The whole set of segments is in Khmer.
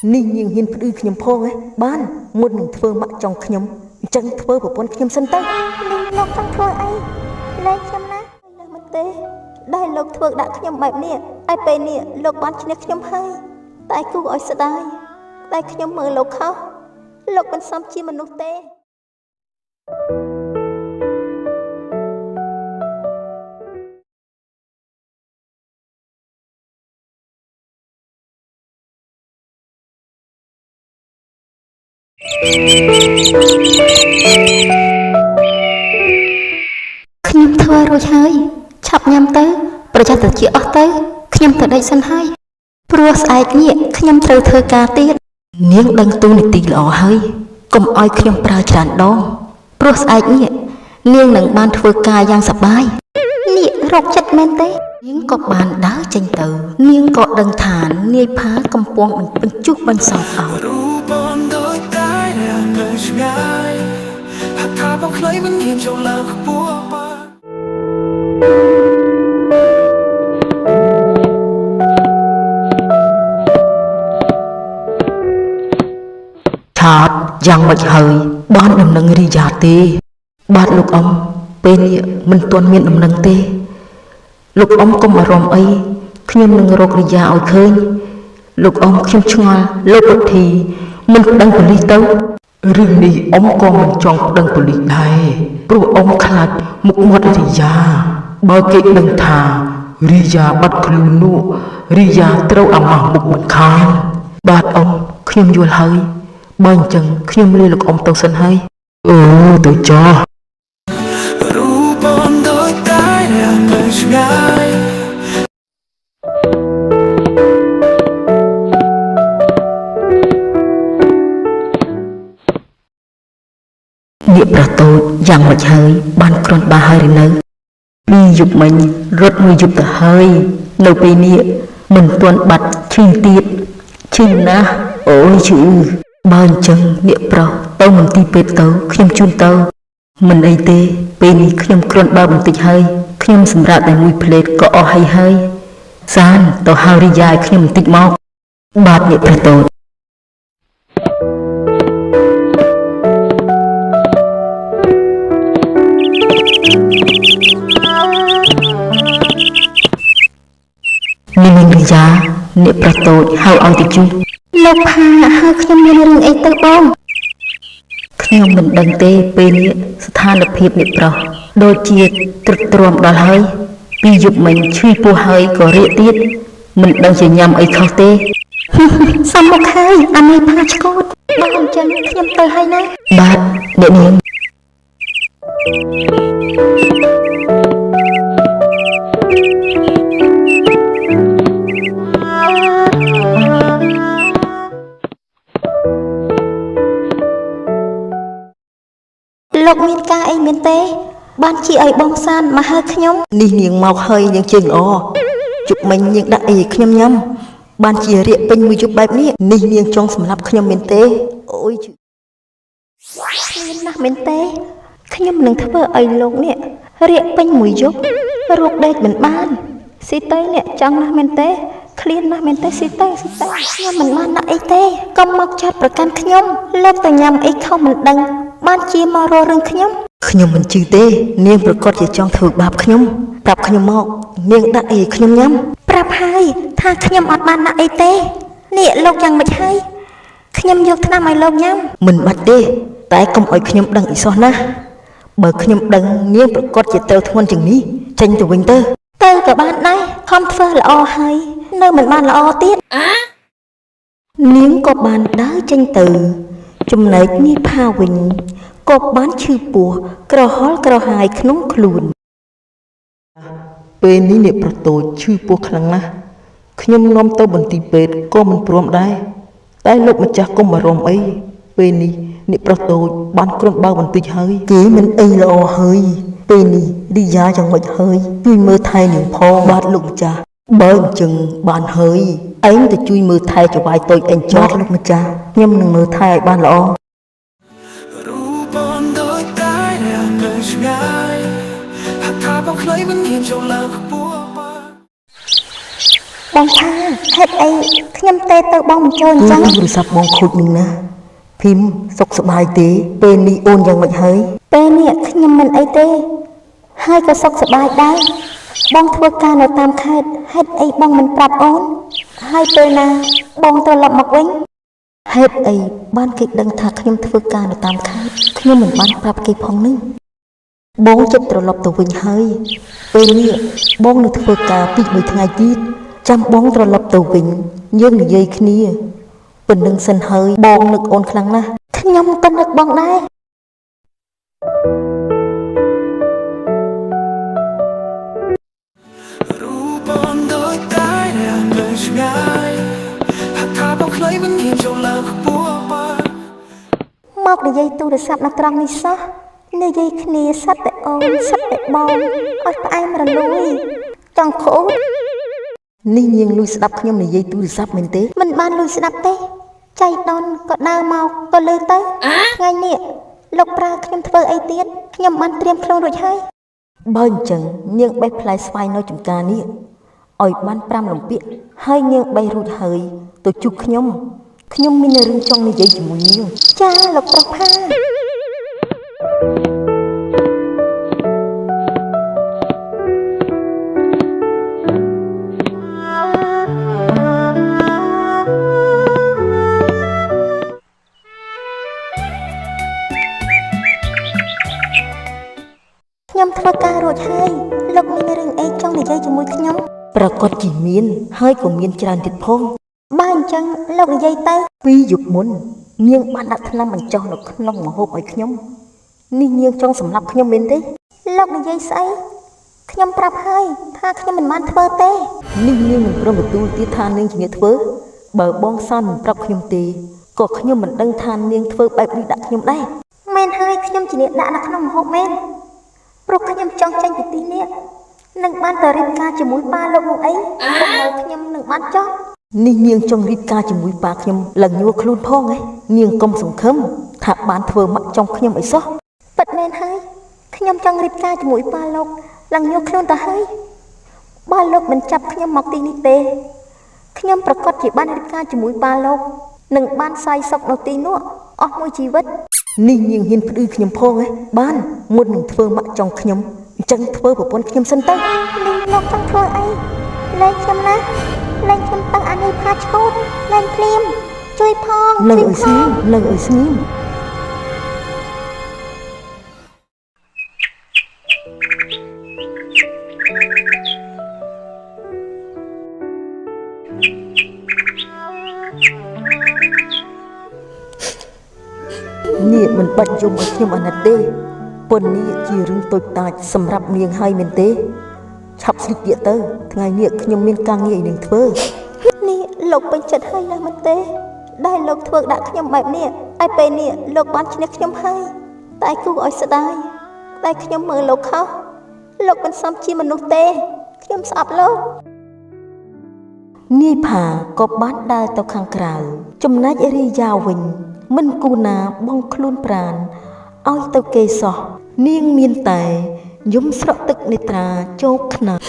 នេះនាងហ៊ានផ្ដឺខ្ញុំផងហ៎បានមុននឹងធ្វើម៉ាក់ចង់ខ្ញុំអញ្ចឹងធ្វើប្រពន្ធខ្ញុំសិនទៅលោកចង់ធ្វើអីលែងខ្ញុំណាលើមិនទេដែលលោកធ្វើដាក់ខ្ញុំបែបនេះតែពេលនេះលោកបានឈ្នះខ្ញុំហើយតែគូឲ្យស្ដាយតែខ្ញុំមើលលោកខុសលោកមិនសមជាមនុស្សទេខ្ញុំធ្វើរួចហើយឆាប់ញ៉ាំទៅប្រយ័ត្នត្រចៀកអស់ទៅខ្ញុំទៅដេកសិនហើយព្រោះស្អែកនេះខ្ញុំត្រូវធ្វើការទៀតនាងដឹងទូនីតិល្អហើយកុំឲ្យខ្ញុំប្រើច្រើនដងព្រោះស្អែកនេះនាងនឹងបានធ្វើការយ៉ាងសប្បាយនេះរកចិត្តមែនទេនាងក៏បានដើរចេញទៅនាងក៏ដឹងថានាយផាកំពុងបញ្ជុះបន្សល់អោតថាបងខ្លីមិនហ៊ានចូលឡើងខ្ពស់ឆាតយ៉ាងម៉េចហើយបានដំណឹងរីយ៉ាទេបាទលោកអ៊ំពេលនេះមិនទាន់មានដំណឹងទេលោកអ៊ំកុំអារម្មណ៍អីខ្ញុំនឹងរករីយ៉ាឲ្យឃើញលោកអ៊ំខ្ញុំឆ្ងល់លោកពុទ្ធីមិនប្តឹងប៉ូលីសទៅរឿងនេះអ៊ំក៏មិនចង់ប្តឹងប៉ូលីសដែរព្រោះអ៊ំខ្លាចមុខមាត់រីយ៉ាបើគេដឹងថារីយ៉ាបាត់ខ្លួននោះរីយ៉ាត្រូវអាម៉ាស់មុខមិនខានបាទអ៊ំខ្ញុំយល់ហើយបើអញ្ចឹងខ្ញុំលាលោកអ៊ំទៅសិនហើយអូទៅចោះរូបបងដូចតែមិនឆ្ងាយនាគប្រតូចយ៉ាងម៉េចហើយបានគ្រាន់បើហើយឬនៅពីយប់មិញរត់មួយយប់ទៅហើយនៅពេលនេះមិនទាន់បាត់ឈឺទៀតឈឺណាស់អូយឈឺបើអញ្ចឹងនាគប្រុសទៅមន្ទីរពេទ្យទៅខ្ញុំជូនទៅមិនអីទេពេលនេះខ្ញុំគ្រាន់បើបន្តិចហើយខ្ញុំសម្រាប់តែមួយផ្លេតក៏អស់ហើយសានទៅហៅរីយ៉ាឲ្យខ្ញុំបន្តិចមកបាទនាគប្រតូចនាងរីយ៉ានាគប្រតូចហៅឲ្យទៅជួយលោកផាហៅខ្ញុំមានរឿងអីទៅបងខ្ញុំមិនដឹងទេពេលនេះស្ថានភាពនាគប្រុសដូចជាទ្រុឌទ្រាំដល់ហើយពីយប់មិញឈឺពោះហើយក៏រាកទៀតមិនដឹងជាញ៉ាំអីខុសទេសំមកហើយអានេះផាឆ្កូតបើអញ្ចឹងខ្ញុំទៅហើយណាបាទអ្នកនាងលោកមានការអីមែនទេបានជាឲ្យបងសានមកហៅខ្ញុំនេះនាងមកហើយនាងជើងល្អជប់មិញនាងដាក់អីឲ្យខ្ញុំញ៉ាំបានជារាកពេញមួយយប់បែបនេះនេះនាងចង់សម្លាប់ខ្ញុំមែនទេអូយមានណាស់មែនទេខ្ញុំនឹងធ្វើឲ្យលោកនេះរាកពេញមួយយប់រកដេកមិនបានស៊ីទៅអ្នកចង់ណាស់មែនទេឃ្លានណាស់មែនទេស៊ីទៅខ្ញុំមិនបានដាក់អីទេកុំមកចាត់ប្រកាន់ខ្ញុំលោកតែញ៉ាំអីខុសមិនដឹងបានជាមករករឿងខ្ញុំមិនជឿទេនាងប្រកាសជាចង់ធ្វើបាបខ្ញុំប្រាប់ខ្ញុំមកនាងដាក់អីខ្ញុំញ៉ាំប្រាប់ហើយថាខ្ញុំអត់បានដាក់អីទេនេះលោកយ៉ាងម៉េចហើយខ្ញុំយកថ្នាំឲ្យលោកញ៉ាំមិនបាច់ទេតែកុំឲ្យខ្ញុំដឹងអីសោះណាបើខ្ញុំដឹងនាងប្រកាសជាត្រូវធ្ងន់ជាងនេះចេញទៅវិញទៅក៏បានដែរខំធ្វើល្អហើយនៅមិនបានល្អទៀតនាងក៏បានដើរចេញទៅចំណែកនាយផាវិញក៏បានឈឺពោះក្រហល់ក្រហាយក្នុងខ្លួនពេលនេះនាយប្រតូចឈឺពោះខ្លាំងណាស់ខ្ញុំនាំទៅមន្ទីរពេទ្យក៏មិនព្រមដែរតែលោកម្ចាស់កុំអារម្មណ៍អីពេលនេះនាយប្រតូចបានគ្រាន់បើបន្តិចហើយគេមិនអីល្អហើយពេលនេះរីយ៉ាយ៉ាងម៉េចហើយជួយមើលថែនាងផងបាទលោកម្ចាស់បើអញ្ចឹងបានហើយឯងទៅជួយមើលថែចវាយតូចឯងចោលលោកម្ចាស់ខ្ញុំនឹងមើលថែឲ្យបានល្អរូបបងដូចតែមិនឆ្ងាយថាបងខ្លីមិនហ៊ានចូលឡើងខ្ពស់ បងថាហេតុអីខ្ញុំទេទៅបងមិនចូលអញ្ចឹង ទូរស័ព្ទបងខូចនឹងណាភីមសុខសប្បាយទេពេលនេះអូនយ៉ាងម៉េចហើយ ពេលនេះខ្ញុំមិនអីទេហើយក៏សុខសប្បាយដែរបងធ្វើការនៅតាមខេត្តហេតុអីបងមិនប្រាប់អូនហើយពេលណាបងត្រឡប់មកវិញ ហេតុអីបានគេដឹងថាខ្ញុំធ្វើការនៅតាមខេត្តខ្ញុំមិនបានប្រាប់គេផងនឹងបងចិត្តត្រឡប់ទៅវិញហើយពេលនេះបងនឹងធ្វើការពីមួយថ្ងៃទៀតចាំបងត្រឡប់ទៅវិញយើងនិយាយគ្នាប៉ុណ្្នឹងសិនហើយបងនឹកអូនខ្លាំងណាស់ ខ្ញុំក៏នឹកបងដែរ រូបបងដូចតែនៅឆ្ងាយហត់ថាបងខ្លីមិនហ៊ានចូលឡើងខ្ពស់បើ មកនិយាយទូរស័ព្ទនៅត្រង់នេះសោះនិយាយគ្នាសិតតែអូនសិតតែបងឲ្យផ្អែមរលួយចង់ខូច នេះនាងលួយស្ដាប់ខ្ញុំនិយាយទូរស័ព្ទមែនទេ មិនបានលួចស្ដាប់ទេចៃដនក៏ដើរមកក៏លឺទៅថ្ងៃនេះលោកប្រើខ្ញុំធ្វើអីទៀតខ្ញុំបានត្រៀមខ្លួនរួចហើយ បើអញ្ចឹងនាងបេះផ្លែស្វាយនៅចំការនេះឲ្យបាន5លំពាកហើយនាងបេះរួចហើយទៅជួបខ្ញុំមានរឿងចង់និយាយជាមួយនាង ចាលោកប្រុសផា ខ្ញុំធ្វើការរួចហើយលោកមានរឿងអីចង់និយាយជាមួយខ្ញុំ ប្រកាសជាមានហើយក៏មានច្រើនទៀតផង បើអញ្ចឹងលោកនិយាយទៅ ពីយប់មុននាងបានដាក់ថ្នាំបញ្ចុះនៅក្នុងម្ហូបឲ្យខ្ញុំនេះនាងចង់សម្លាប់ខ្ញុំមែនទេ លោកនិយាយស្អីខ្ញុំប្រាប់ហើយថាខ្ញុំមិនបានធ្វើទេ នេះនាងមិនព្រមទទួលទៀតថានាងជាអ្នកធ្វើបើបងសនមិនប្រាប់ខ្ញុំទេក៏ខ្ញុំមិនដឹងថានាងធ្វើបែបនេះដាក់ខ្ញុំដែរ មែនហើយខ្ញុំជាអ្នកដាក់នៅក្នុងម្ហូបមែនព្រោះខ្ញុំចង់ចេញពីទីនេះនឹងបានទៅរៀបការជាមួយប៉ាលោកនោះអីកុំឲ្យខ្ញុំនឹងបានចោះ នេះនាងចង់រៀបការជាមួយប៉ាខ្ញុំឡើងញួរខ្លួនផងហ៎នាងកុំសង្ឃឹមថាបានធ្វើមកចង់ខ្ញុំអីសោះ ពិតមែនហើយខ្ញុំចង់រៀបការជាមួយប៉ាលោកឡើងញួរខ្លួនទៅហើយបើលោកមិនចាប់ខ្ញុំមកទីនេះទេខ្ញុំប្រកាសជាបានរៀបការជាមួយប៉ាលោកនឹងបានសាយសុខនៅទីនោះអស់មួយជីវិត នេះនាងហ៊ានផ្ដឺខ្ញុំផងហ៎បានមុននឹងធ្វើមកចង់ខ្ញុំអញ្ចឹងធ្វើប្រពន្ធខ្ញុំសិនទៅ នេះលោកចង់ធ្វើអីលែងខ្ញុំណាលែងខ្ញុំទៅអានេះផាឈូតលែងភ្លាមជួយផង នៅឲ្យស្ងៀមនៅឲ្យស្ងៀមនេះមិនបាច់យំឲ្យខ្ញុំអាណិតទេប៉ុននេះជារឿងតូចតាចសម្រាប់នាងហើយមែនទេឆាប់ស្លៀកពាក់ទៅថ្ងៃនេះខ្ញុំមានការងារឲ្យនាងធ្វើ នេះលោកពេញចិត្តហើយណាស់មែនទេដែលលោកធ្វើដាក់ខ្ញុំបែបនេះតែពេលនេះលោកបានឈ្នះខ្ញុំហើយតែគូឲ្យស្ដាយតែខ្ញុំមើលលោកខុសលោកមិនសមជាមនុស្សទេខ្ញុំស្អប់លោក នាយផាក៏បានដើរទៅខាងក្រៅចំណែករីយ៉ាវិញមិនគូណាបងខ្លួនប្រានឲ្យទៅគេសោះនាងមានតែយំស្រក់ទឹកនេត្រាជោកខ្នាត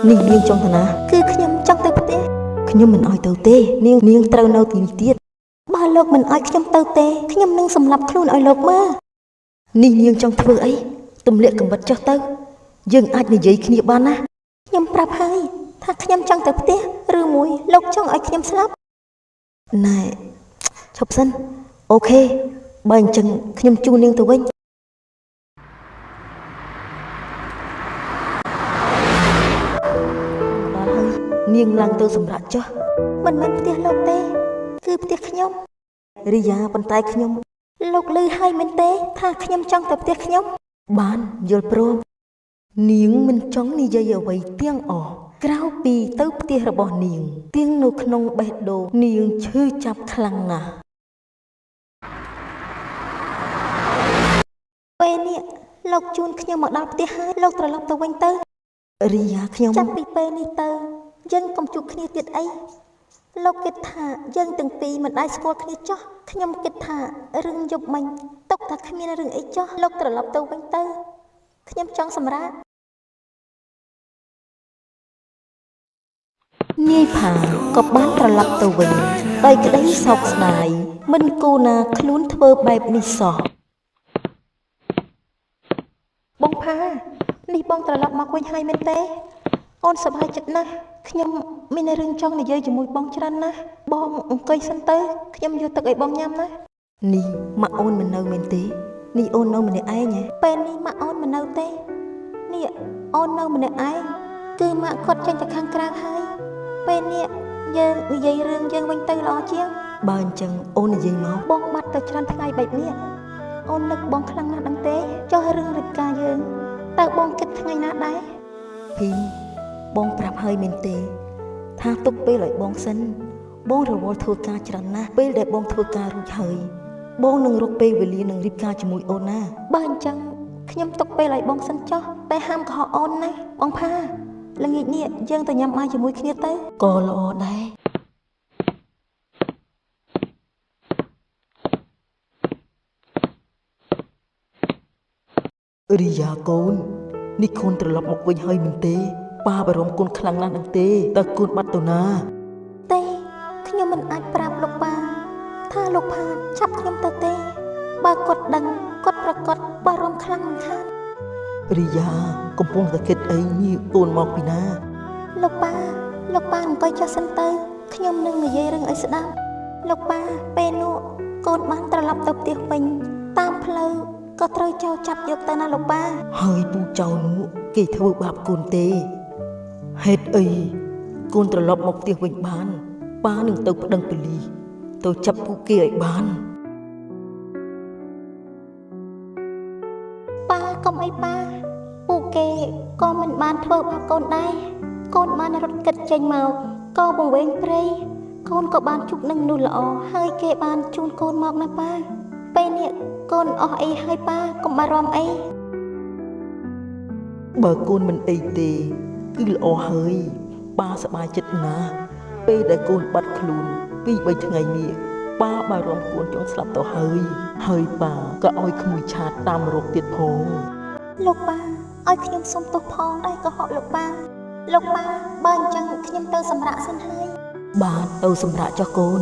នេះនាងចង់ទៅណា គឺខ្ញុំចង់ទៅផ្ទះ ខ្ញុំមិនឲ្យទៅទេនាងត្រូវនៅទីនេះទៀត បើលោកមិនឲ្យខ្ញុំទៅទេខ្ញុំនឹងសម្លាប់ខ្លួនឲ្យលោកមើល នេះនាងចង់ធ្វើអីទម្លាក់កំបិតចុះទៅយើងអាចនិយាយគ្នាបានណា ខ្ញុំប្រាប់ហើយថាខ្ញុំចង់ទៅផ្ទះឬមួយលោកចង់ឲ្យខ្ញុំស្លាប់ ណែឈប់សិនអូខេបើអញ្ចឹងខ្ញុំជូននាងទៅវិញដល់ហើយនាងឡើងទៅសម្រាប់ចុះ មិនមែនផ្ទះលោកទេគឺផ្ទះខ្ញុំ រីយ៉ាប៉ុន្តែខ្ញុំ លោកឮហើយមែនទេថាខ្ញុំចង់ទៅផ្ទះខ្ញុំ បានយល់ព្រមនាងមិនចង់និយាយអ្វីទាំងអស់ក្រៅពីទៅផ្ទះរបស់នាងទាំងនៅក្នុងបេះដូងនាងឈឺចាប់ខ្លាំងណាស់ ពេលនេះលោកជូនខ្ញុំមកដល់ផ្ទះហើយលោកត្រឡប់ទៅវិញទៅ រីយ៉ាខ្ញុំ ចាប់ពីពេលនេះទៅយើងកុំជួបគ្នាទៀតអី លោកគិតថាយើងទាំងពីរមិនអាចស្គាល់គ្នាចោះខ្ញុំគិតថារឿងយប់មិញຕົកថាគ្មានរឿងអីចោះលោកត្រឡប់ទៅវិញទៅខ្ញុំចង់សម្រាកនាយផាក៏បានត្រឡប់ទៅវិញដោយក្តីសោកស្ដាយមិនគូណាខ្លួនធ្វើបែបនេះសោះបងផានេះបងត្រឡប់មកវិញហើយមែនទេអូនសប្បាយចិត្តណាស់ខ្ញុំមានរឿងចង់និយាយជាមួយបងច្រើនណាស់បងអង្គុយសិនទៅខ្ញុំយកទឹកឲ្យបងញ៉ាំណានេះម៉ាក់អូនមិននៅមែនទេនេះអូននៅម្នាក់ឯងហ៎ពេលនេះម៉ាក់អូនមិននៅទេនេះអូននៅម្នាក់ឯងគឺម៉ាក់គាត់ចេញទៅខាងក្រៅហើយពេលនេះយើងនិយាយរឿងយើងវិញទៅល្អជាងបើអញ្ចឹងអូននិយាយមកបងបាត់ទៅច្រើនថ្ងៃបែបនេះអូននឹកបងខ្លាំងណាស់ដឹងទេចុះរឿងរៀបការយើងតើបងគិតថ្ងៃណាដែរភីបងប្រាប់ហើយមែនទេថាទុកពេលឲ្យបងសិនបងរវល់ធ្វើការច្រើនណាស់ពេលដែលបងធ្វើការរួចហើយបងនឹងរកពេលវេលានឹងរៀបការជាមួយអូនណាបើអញ្ចឹងខ្ញុំទុកពេលឲ្យបងសិនចុះតែហាមកុហកអូនណាបងផាល្ងាចនេះយើងទៅញ៉ាំបាយជាមួយគ្នាទៅក៏ល្អដែររីយ៉ាកូននេះកូនត្រឡប់មកវិញហើយមែនទេប៉ាបារម្ភកូនខ្លាំងណាស់នឹងទេតើកូនបាត់ទៅណាទេខ្ញុំមិនអាចប្រាប់លោកប៉ាថាលោកផាចាប់ខ្ញុំទៅទេបើគាត់ដឹងគាត់ប្រកាសបារម្ភខ្លាំងមិនខានរីយ៉ាកំពុងតែគិតអីនេះកូនមកពីណាលោកប៉ាអង្គុយចុះសិនទៅខ្ញុំនឹងនិយាយរឿងឲ្យស្ដាប់លោកប៉ាពេលនោះកូនបានត្រឡប់ទៅផ្ទះវិញតាមផ្លូវក៏ត្រូវចោរចាប់យកទៅណាលោកប៉ាហើយពូចៅនោះគេធ្វើបាបកូនទេហេតុអីកូនត្រឡប់មកផ្ទះវិញបានប៉ានឹងទៅប្តឹងប៉ូលីសទៅចាប់ពួកគេឲ្យបានប៉ាកុំអីប៉ាពួកគេក៏មិនបានធ្វើបាបកូនដែរកូនបានរត់គេចចេញមកក៏វង្វេងព្រៃកូនក៏បានជួបនឹងមនុស្សល្អហើយគេបានជូនកូនមកណាប៉ាពេលនេះកូនអស់អីហើយប៉ាកុំបារម្ភអីបើកូនមិនអីទេគឺល្អហើយប៉ាសប្បាយចិត្តណាស់ពេលដែលកូនបាត់ខ្លួនពី3ថ្ងៃនេះប៉ាបារម្ភកូនចង់ស្លាប់ទៅហើយប៉ាក៏ឲ្យក្មួយឆាតតាមរកទៀតផងលោកប៉ាឲ្យខ្ញុំសុំទោសផងដែរកុហកលោកប៉ាបើអញ្ចឹងខ្ញុំទៅសម្រាកសិនហើយបាទទៅសម្រាកចុះកូន